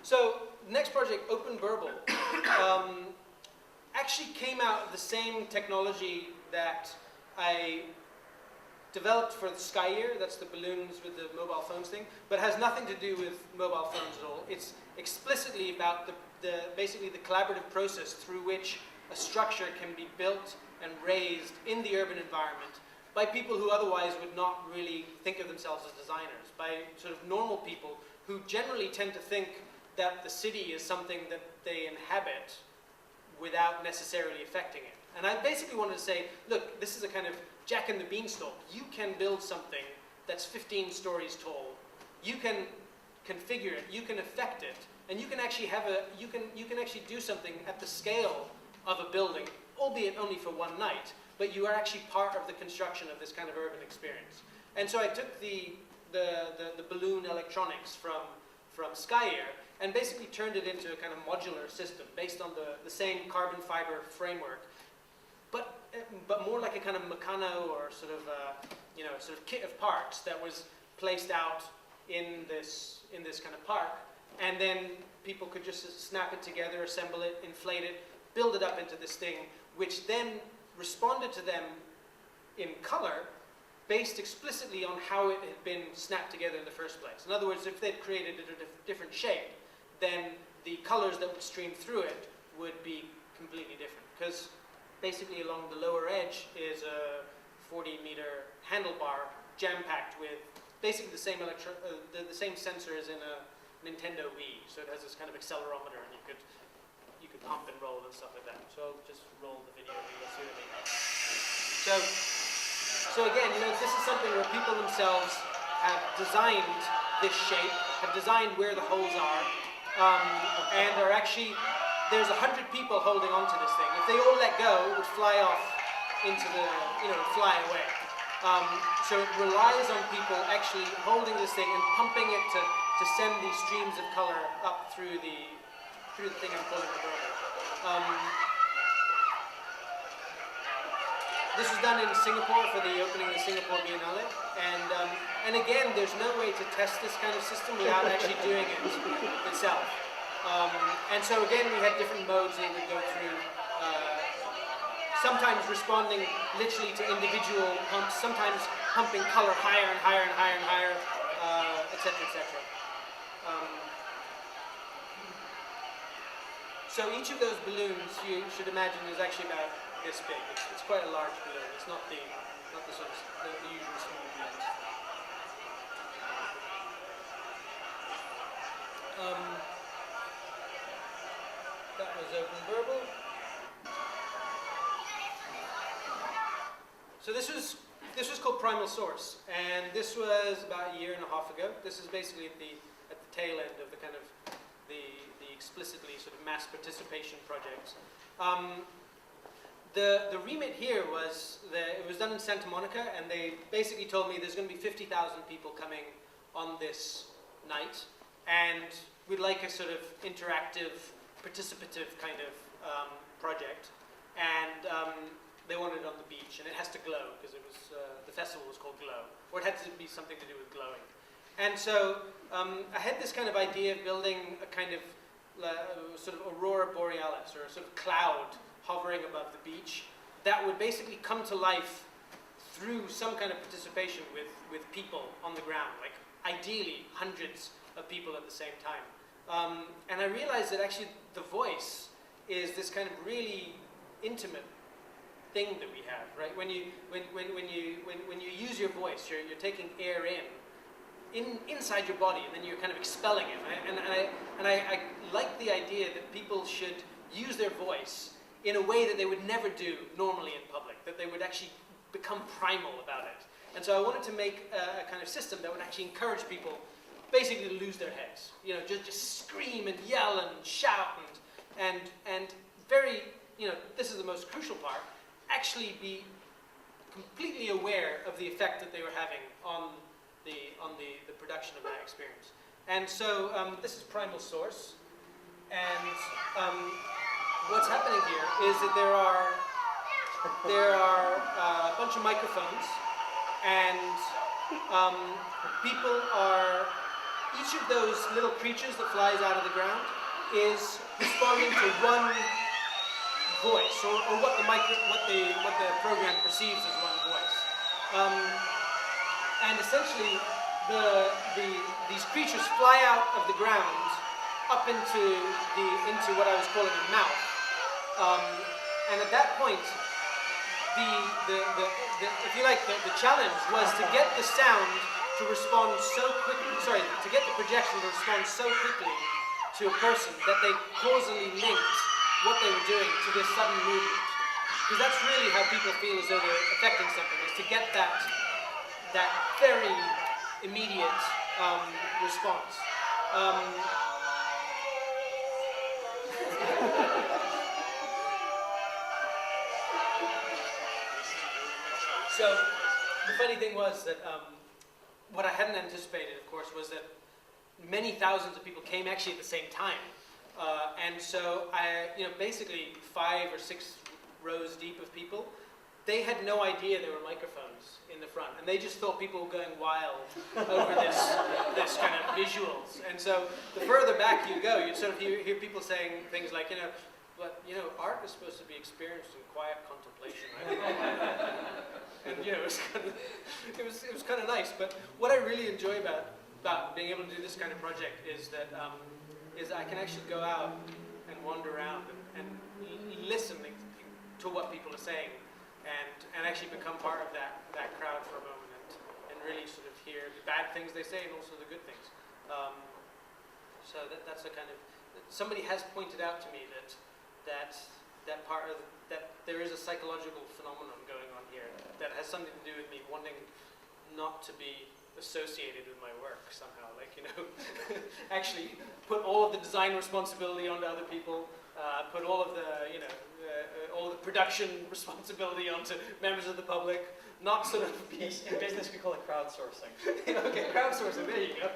So the next project, Open Burble, actually came out of the same technology that I developed for the Sky Year. That's the balloons with the mobile phones thing, but has nothing to do with mobile phones at all. It's explicitly about basically the collaborative process through which a structure can be built and raised in the urban environment by people who otherwise would not really think of themselves as designers, by sort of normal people who generally tend to think that the city is something that they inhabit without necessarily affecting it. And I basically wanted to say, look, this is a kind of Jack and the Beanstalk. You can build something that's 15 stories tall. You can configure it, you can affect it, and you can actually you can actually do something at the scale of a building, albeit only for one night, but you are actually part of the construction of this kind of urban experience. And so I took the balloon electronics from Sky Air and basically turned it into a kind of modular system based on the same carbon fiber framework, but more like a kind of Meccano or sort of kit of parts that was placed out in this kind of park, and then people could just snap it together, assemble it, inflate it, build it up into this thing, which then responded to them in color based explicitly on how it had been snapped together in the first place. In other words, if they'd created it a different shape, then the colors that would stream through it would be completely different. Because basically along the lower edge is a 40-meter handlebar jam-packed with basically the same the same sensor as in a Nintendo Wii. So it has this kind of accelerometer, and you could pump and roll and stuff like that. So I'll just roll the video and you'll see what I mean. So again, this is something where people themselves have designed this shape, have designed where the holes are, and are actually, there's 100 people holding onto this thing. If they all let go, it would fly off into the, fly away. So it relies on people actually holding this thing and pumping it to send these streams of color up through the thing I'm calling the burble. This was done in Singapore for the opening of the Singapore Biennale, and again, there's no way to test this kind of system without actually doing it itself. And so again, we had different modes that we would go through, sometimes responding literally to individual pumps, sometimes pumping color higher and higher and higher and higher, etc., etc. So each of those balloons, you should imagine, is actually about this big. It's quite a large balloon. It's not the sort of the usual small balloons. That was Open Burble. So this was called Primal Source, and this was about a year and a half ago. This is basically at the tail end of the kind of the explicitly sort of mass participation projects. The remit here was it was done in Santa Monica, and they basically told me there's going to be 50,000 people coming on this night, and we'd like a sort of interactive, participative kind of project, and they wanted it on the beach, and it has to glow because it was the festival was called Glow, or it had to be something to do with glowing. And so I had this kind of idea of building a kind of sort of aurora borealis, or a sort of cloud hovering above the beach that would basically come to life through some kind of participation with people on the ground, like ideally hundreds of people at the same time. And I realized that actually the voice is this kind of really intimate thing that we have, right? When you use your voice, you're taking air inside your body, and then you're kind of expelling it. Right? And I like the idea that people should use their voice in a way that they would never do normally in public, that they would actually become primal about it. And so I wanted to make a kind of system that would actually encourage people basically to lose their heads. Just scream and yell and shout and very, this is the most crucial part, actually be completely aware of the effect that they were having on the production of that experience. And so this is Primal Source, and what's happening here is that there are a bunch of microphones, and people are each of those little creatures that flies out of the ground is responding to one voice, or what the program perceives as one voice. And essentially, these creatures fly out of the ground up into what I was calling a mouth. And at that point, if you like, the challenge was to get the sound to respond so quickly, to get the projection to respond so quickly to a person that they causally linked what they were doing to this sudden movement. Because that's really how people feel as though they're affecting something, is to get that very immediate response. So the funny thing was that what I hadn't anticipated, of course, was that many thousands of people came actually at the same time. And so basically 5 or 6 rows deep of people, they had no idea there were microphones in the front, and they just thought people were going wild over this kind of visuals. And so the further back you go, you'd sort of hear people saying things like, but art is supposed to be experienced in quiet contemplation, right? And it was kind of nice. But what I really enjoy about being able to do this kind of project is that I can actually go out and wander around and listen to what people are saying, and actually become part of that crowd for a moment, and really sort of hear the bad things they say and also the good things. So that's a kind of, somebody has pointed out to me that there is a psychological phenomenon going on here that has something to do with me wanting not to be associated with my work somehow, actually put all of the design responsibility onto other people, put all of the all the production responsibility onto members of the public, not sort of be... In business we call it crowdsourcing. Okay, crowdsourcing, there you go.